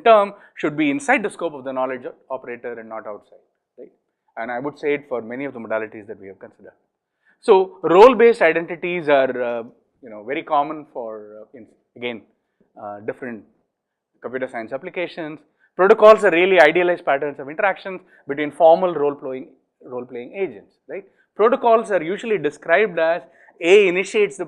S1: term should be inside the scope of the knowledge operator and not outside, right? And I would say it for many of the modalities that we have considered. So role-based identities are, very common for, different computer science applications. Protocols are really idealized patterns of interactions between formal role-playing agents, right? Protocols are usually described as A initiates the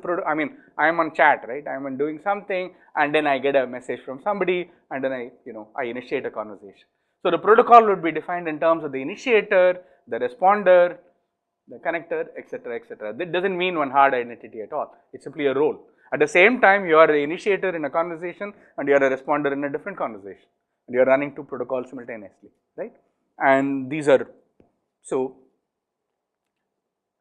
S1: I am on chat, right? I am doing something, and then I get a message from somebody, and then I initiate a conversation. So the protocol would be defined in terms of the initiator, the responder, the connector, etc., etc. That doesn't mean one hard identity at all. It's simply a role. At the same time, you are the initiator in a conversation, and you are a responder in a different conversation. And you are running two protocols simultaneously, right? And these are, so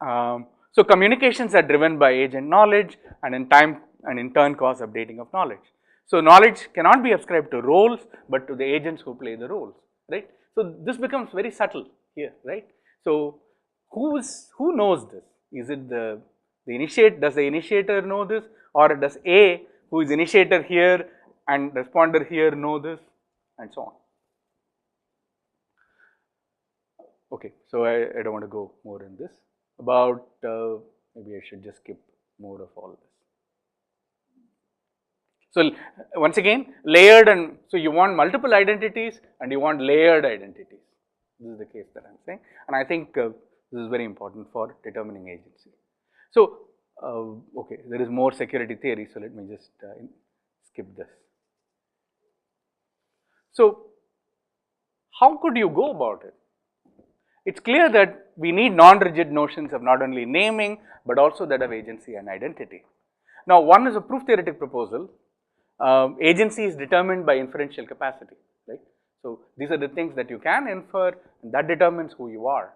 S1: So communications are driven by agent knowledge and in turn cause updating of knowledge. So knowledge cannot be ascribed to roles, but to the agents who play the roles, right? So this becomes very subtle here, right? So who knows this? Is it the does the initiator know this, or does A, who is initiator here and responder here, know this, and so on? Okay, so I don't want to go more in this. About maybe I should just skip more of all this. So once again, layered, and so you want multiple identities and you want layered identities. This is the case that I'm saying, and I think this is very important for determining agency. So okay, there is more security theory, so let me just skip this. So how could you go about it? It's clear that we need non-rigid notions of not only naming, but also that of agency and identity. Now, one is a proof theoretic proposal. Agency is determined by inferential capacity, right? So these are the things that you can infer, and that determines who you are.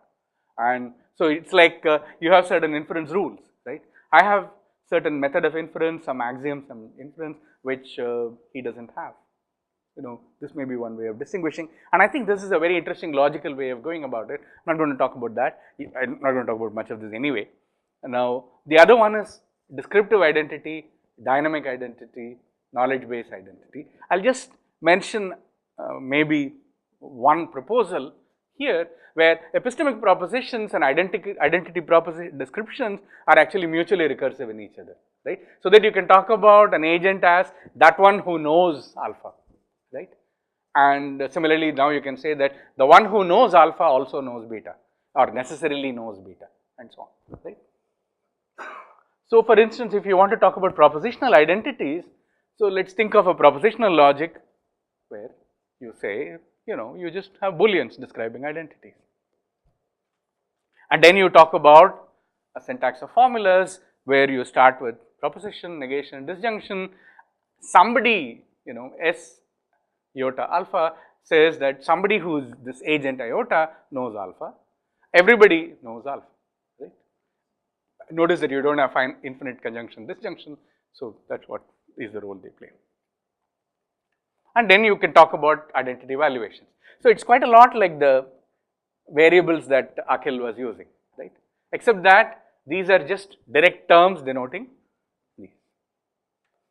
S1: And so it's like you have certain inference rules, right? I have certain method of inference, some axioms, some inference, which he doesn't have. You know, this may be one way of distinguishing, and I think this is a very interesting logical way of going about it. I'm not going to talk about that. I'm not going to talk about much of this anyway. And now, the other one is descriptive identity, dynamic identity, knowledge-based identity. I'll just mention maybe one proposal here, where epistemic propositions and identity proposition descriptions are actually mutually recursive in each other, right? So that you can talk about an agent as that one who knows alpha, right? And similarly, now you can say that the one who knows alpha also knows beta, or necessarily knows beta, and so on, right? So for instance, if you want to talk about propositional identities, so let's think of a propositional logic where you say, you know, you just have booleans describing identities. And then you talk about a syntax of formulas where you start with proposition, negation, disjunction. Somebody, you know, S iota alpha says that somebody who is this agent iota knows alpha. Everybody knows alpha, right? Notice that you don't have infinite conjunction, disjunction. So that's what is the role they play. And then you can talk about identity evaluations. So it's quite a lot like the variables that Akhil was using, right? Except that these are just direct terms denoting these.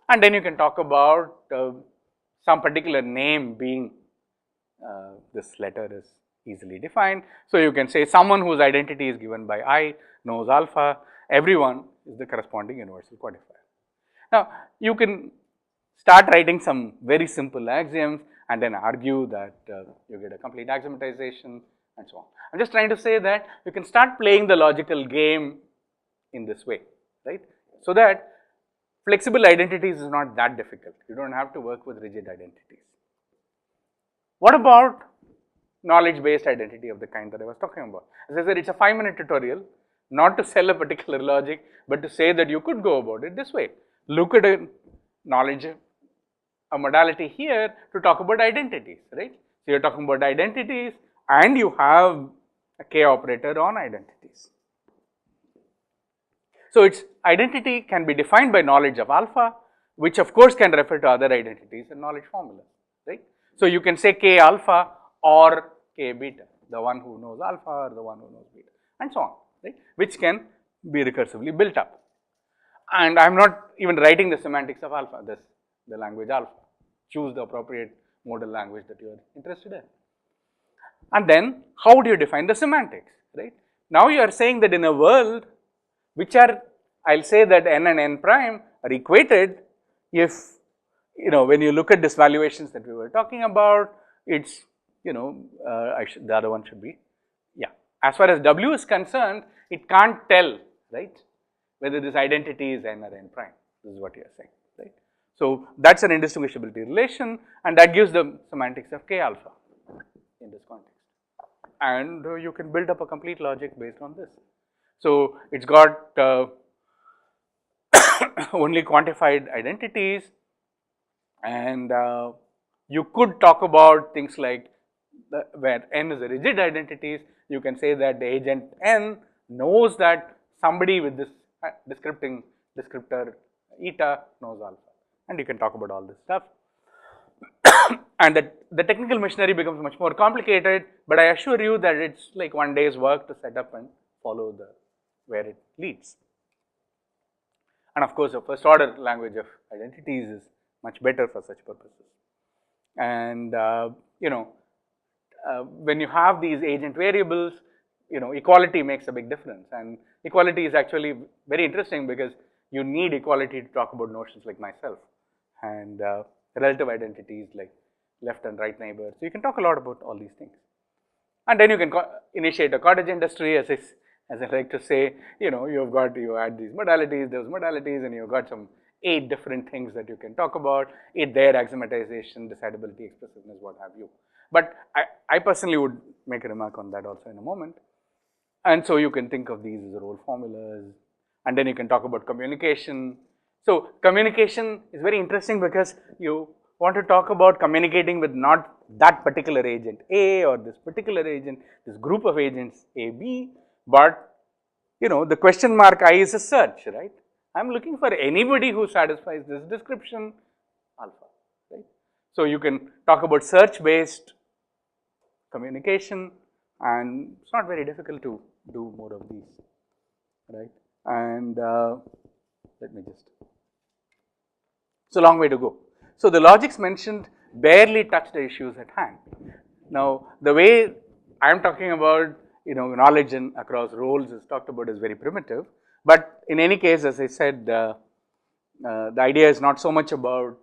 S1: And then you can talk about some particular name being this letter is easily defined. So you can say someone whose identity is given by I knows alpha, everyone is the corresponding universal quantifier. Now you can start writing some very simple axioms and then argue that you get a complete axiomatization and so on. I'm just trying to say that you can start playing the logical game in this way, right? So that flexible identities is not that difficult. You don't have to work with rigid identities. What about knowledge-based identity of the kind that I was talking about? As I said, it's a 5-minute tutorial, not to sell a particular logic, but to say that you could go about it this way. Look at a knowledge, a modality here to talk about identities, right? So you're talking about identities and you have a K operator on identities. So its identity can be defined by knowledge of alpha, which of course can refer to other identities and knowledge formulas, right? So you can say K alpha or K beta, the one who knows alpha or the one who knows beta, and so on, right? Which can be recursively built up. And I'm not even writing the semantics of alpha, the language alpha. Choose the appropriate modal language that you are interested in. And then how do you define the semantics, right? Now you are saying that in a world which are, I'll say that n and n prime are equated if, you know, when you look at these valuations that we were talking about, it's, you know, the other one should be, yeah. As far as W is concerned, it can't tell, right, whether this identity is n or n prime. This is what you are saying, right? So that's an indistinguishability relation, and that gives the semantics of K alpha in this context. And you can build up a complete logic based on this. So it's got only quantified identities, and you could talk about things like where n is a rigid identities. You can say that the agent n knows that somebody with this descriptor eta knows alpha, and you can talk about all this stuff. And the technical machinery becomes much more complicated, but I assure you that it's like one day's work to set up and follow where it leads. And of course, the first order language of identities is much better for such purposes. And when you have these agent variables, equality makes a big difference. And equality is actually very interesting because you need equality to talk about notions like myself and relative identities like left and right neighbors. So you can talk a lot about all these things. And then you can initiate a cottage industry, as I like to say. You add these modalities, those modalities, and you've got some 8 different things that you can talk about. 8 there, axiomatization, decidability, expressiveness, what have you. But I personally would make a remark on that also in a moment. And so you can think of these as role formulas, and then you can talk about communication. So communication is very interesting because you want to talk about communicating with not that particular agent A or this particular agent, this group of agents A, B, but the question mark I is a search, right? I'm looking for anybody who satisfies this description alpha, right? So you can talk about search-based communication, and it's not very difficult to do more of these, right? And let me just, it's a long way to go. So the logics mentioned barely touch the issues at hand. Now, the way I'm talking about, knowledge across roles is talked about is very primitive. But in any case, as I said, the idea is not so much about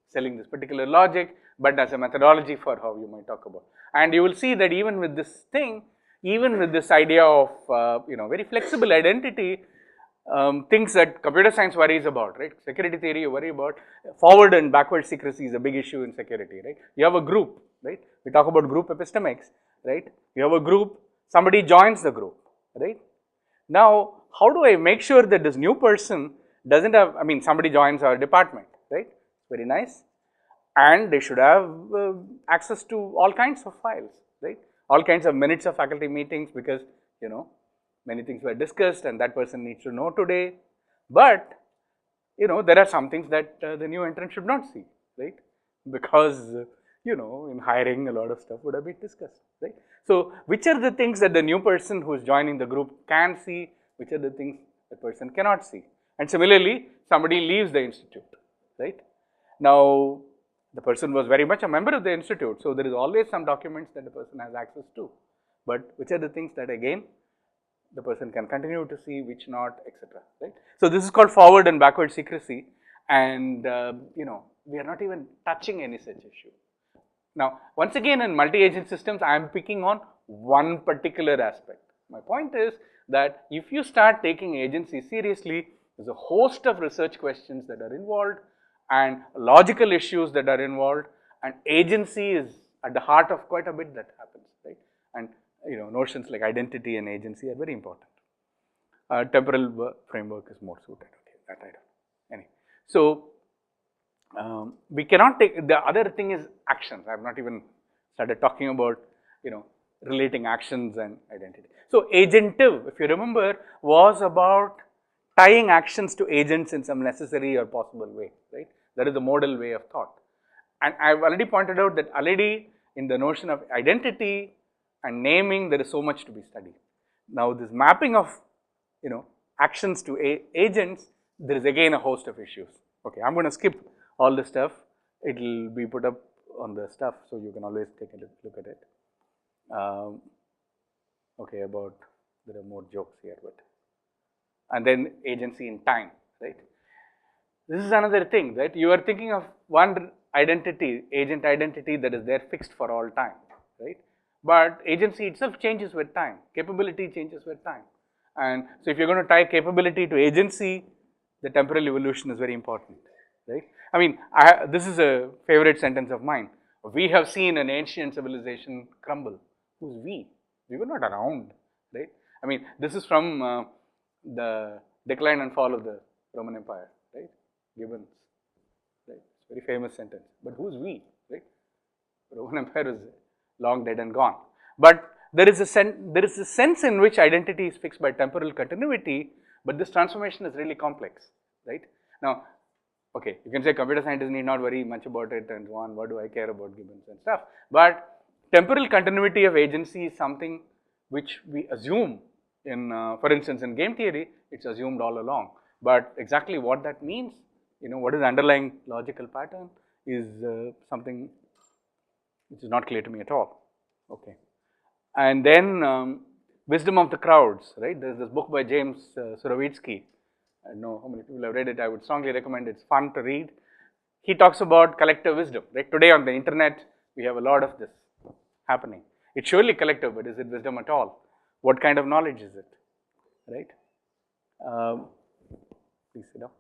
S1: selling this particular logic, but as a methodology for how you might talk about. And you will see that even with this thing, even with this idea of very flexible identity, things that computer science worries about, right? Security theory you worry about. Forward and backward secrecy is a big issue in security, right? You have a group, right? We talk about group epistemics, right? You have a group, somebody joins the group, right? Now, how do I make sure that this new person doesn't have, somebody joins our department, right? Very nice. And they should have access to all kinds of files, right? All kinds of minutes of faculty meetings because, many things were discussed and that person needs to know today. But, there are some things that the new entrant should not see, right? Because, in hiring a lot of stuff would have been discussed, right? So, which are the things that the new person who is joining the group can see, which are the things the person cannot see? And similarly, somebody leaves the institute, right? Now, the person was very much a member of the institute, so there is always some documents that the person has access to. But which are the things that again the person can continue to see, which not, etc. Right? So this is called forward and backward secrecy, and we are not even touching any such issue. Now, once again, in multi-agent systems, I am picking on one particular aspect. My point is that if you start taking agency seriously, there's a host of research questions that are involved and logical issues that are involved, and agency is at the heart of quite a bit that happens, right? And notions like identity and agency are very important. Temporal framework is more suited. Okay, that I don't know. Anyway, so we cannot take, the other thing is actions. I have not even started talking about relating actions and identity. So agentive, if you remember, was about tying actions to agents in some necessary or possible way, right? That is the modal way of thought. And I have already pointed out that already in the notion of identity and naming, there is so much to be studied. Now, this mapping of actions to agents, there is again a host of issues. Okay, I'm going to skip all this stuff. It will be put up on the stuff, so you can always take a look at it. Okay, there are more jokes here, but and then agency in time, right? This is another thing, right? You are thinking of one identity, agent identity that is there fixed for all time, right? But agency itself changes with time, capability changes with time. And so if you're going to tie capability to agency, the temporal evolution is very important, right? This is a favorite sentence of mine. We have seen an ancient civilization crumble. Who's we? We were not around, right? This is from the Decline and Fall of the Roman Empire, right? Gibbons, right? Very famous sentence. But who's we, right? The Roman Empire is long dead and gone. But there is a sense in which identity is fixed by temporal continuity, but this transformation is really complex, right? Now, okay, you can say computer scientists need not worry much about it and so on, what do I care about Gibbons and stuff, but temporal continuity of agency is something which we assume in, for instance, in game theory, it's assumed all along, but exactly what that means, what is the underlying logical pattern is something which is not clear to me at all, okay. And then wisdom of the crowds, right? There's this book by James Surowiecki. I don't know how many people have read it. I would strongly recommend it. It's fun to read. He talks about collective wisdom, right? Today on the internet, we have a lot of this happening. It's surely collective, but is it wisdom at all? What kind of knowledge is it, right? Please sit down.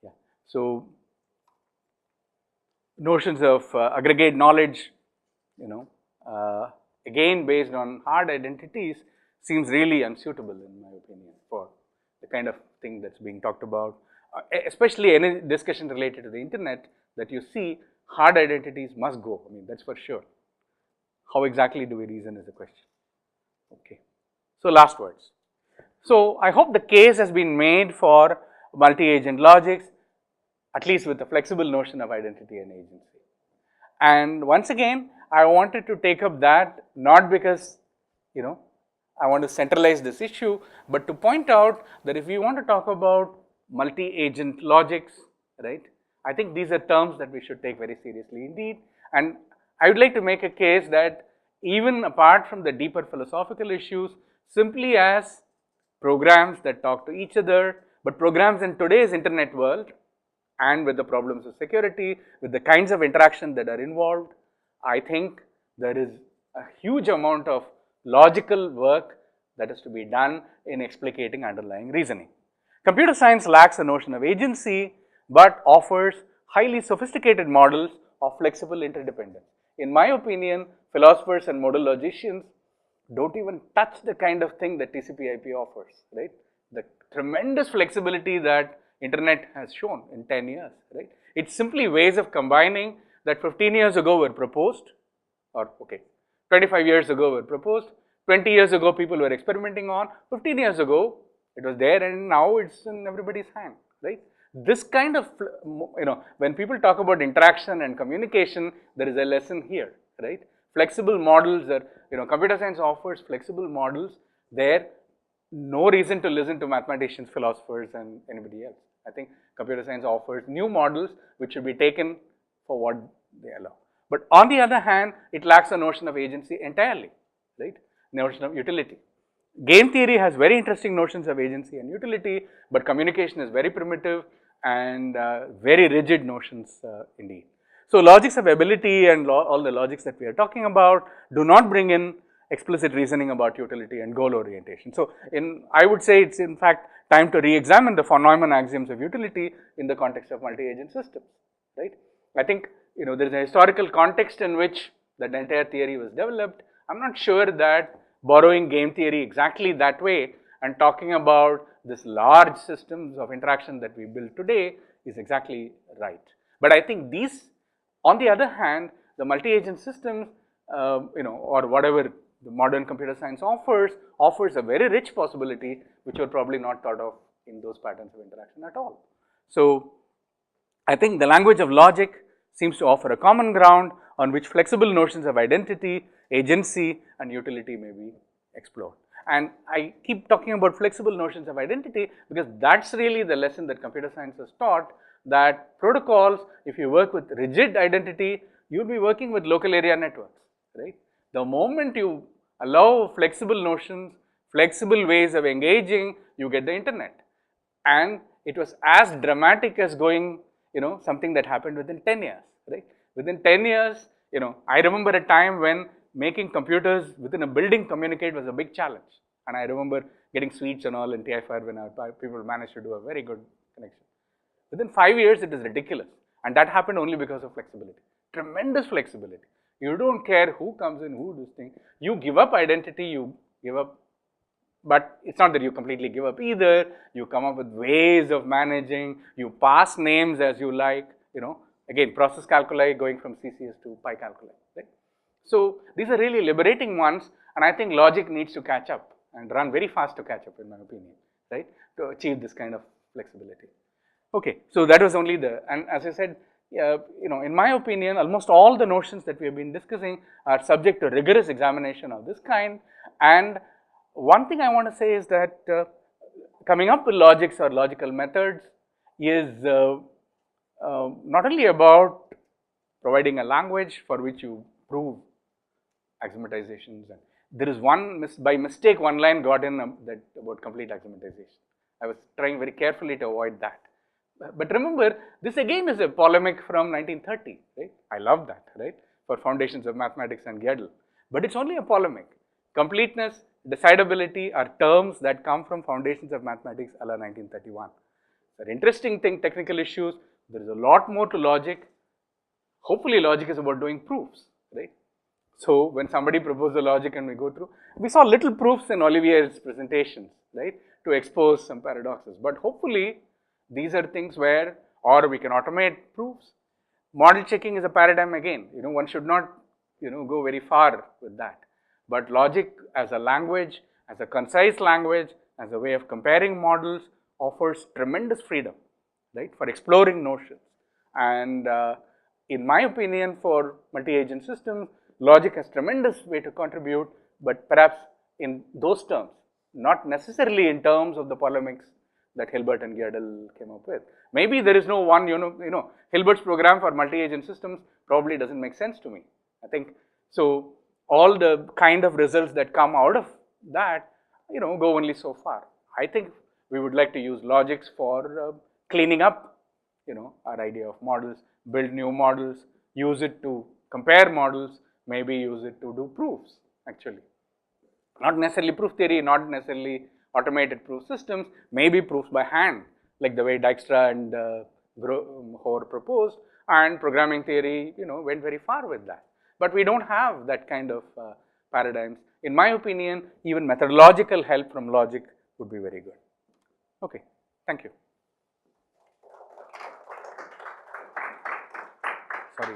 S1: Yeah. So, notions of aggregate knowledge, again based on hard identities seems really unsuitable in my opinion for the kind of thing that's being talked about, especially any discussion related to the internet that you see, hard identities must go, I mean that's for sure. How exactly do we reason is the question, okay. So last words. So I hope the case has been made for multi-agent logics, at least with a flexible notion of identity and agency. And once again, I wanted to take up that not because, I want to centralize this issue, but to point out that if we want to talk about multi-agent logics, right, I think these are terms that we should take very seriously indeed. And I would like to make a case that even apart from the deeper philosophical issues, simply as programs that talk to each other, but programs in today's internet world and with the problems of security, with the kinds of interaction that are involved, I think there is a huge amount of logical work that is to be done in explicating underlying reasoning. Computer science lacks a notion of agency, but offers highly sophisticated models of flexible interdependence. In my opinion, philosophers and modal logicians don't even touch the kind of thing that TCP/IP offers, right? The tremendous flexibility that internet has shown in 10 years, right? It's simply ways of combining that 15 years ago were proposed, or 25 years ago were proposed, 20 years ago people were experimenting on, 15 years ago it was there and now it's in everybody's hand, right? This kind of, when people talk about interaction and communication, there is a lesson here, right? Flexible models are, computer science offers flexible models there, no reason to listen to mathematicians, philosophers and anybody else. I think computer science offers new models which should be taken for what they allow. But on the other hand, it lacks a notion of agency entirely, right? Notion of utility. Game theory has very interesting notions of agency and utility, but communication is very primitive and very rigid notions indeed. So logics of ability and all the logics that we are talking about do not bring in explicit reasoning about utility and goal orientation. So I would say it's in fact time to re-examine the von Neumann axioms of utility in the context of multi-agent systems, right? I think, there is a historical context in which that entire theory was developed. I'm not sure that borrowing game theory exactly that way and talking about this large systems of interaction that we build today is exactly right. But I think these, on the other hand, the multi-agent systems, or whatever the modern computer science offers a very rich possibility which were probably not thought of in those patterns of interaction at all. So I think the language of logic seems to offer a common ground on which flexible notions of identity, agency and utility may be explored. And I keep talking about flexible notions of identity because that's really the lesson that computer science has taught, that protocols, if you work with rigid identity, you'll be working with local area networks, right? The moment you allow flexible notions, flexible ways of engaging, you get the internet. And it was as dramatic as going, something that happened within 10 years, right? Within 10 years, I remember a time when making computers within a building communicate was a big challenge. And I remember getting sweets and all in TIFR when our people managed to do a very good connection. Within 5 years, it is ridiculous. And that happened only because of flexibility, tremendous flexibility. You don't care who comes in, who does things. You give up identity, you give up, but it's not that you completely give up either. You come up with ways of managing, you pass names as you like, again, process calculi going from CCS to pi calculi, right? So these are really liberating ones, and I think logic needs to catch up and run very fast to catch up, in my opinion, right, to achieve this kind of flexibility. Okay, so that was only and as I said, in my opinion, almost all the notions that we have been discussing are subject to rigorous examination of this kind. And one thing I want to say is that coming up with logics or logical methods is not only about providing a language for which you prove axiomatization. And there is by mistake, one line got in that about complete axiomatization. I was trying very carefully to avoid that. But remember, this again is a polemic from 1930, right? I love that, right? For Foundations of Mathematics and Gödel. But it's only a polemic. Completeness, decidability are terms that come from Foundations of Mathematics a la 1931. It's an interesting thing, technical issues. There is a lot more to logic. Hopefully, logic is about doing proofs, right? So, when somebody proposed the logic and we go through, we saw little proofs in Olivier's presentations, right, to expose some paradoxes. But hopefully, these are things where, or we can automate proofs. Model checking is a paradigm again. One should not, go very far with that. But logic as a language, as a concise language, as a way of comparing models, offers tremendous freedom, right, for exploring notions. And in my opinion, for multi-agent systems, logic has tremendous way to contribute, but perhaps in those terms, not necessarily in terms of the polemics that Hilbert and Gödel came up with. Maybe there is no one, Hilbert's program for multi-agent systems probably doesn't make sense to me. I think so. All the kind of results that come out of that, go only so far. I think we would like to use logics for cleaning up, our idea of models, build new models, use it to compare models, maybe use it to do proofs, actually. Not necessarily proof theory, not necessarily automated proof systems, maybe proofs by hand, like the way Dijkstra and Hoare proposed, and programming theory, went very far with that. But we don't have that kind of paradigms. In my opinion, even methodological help from logic would be very good. Okay, thank you. Sorry.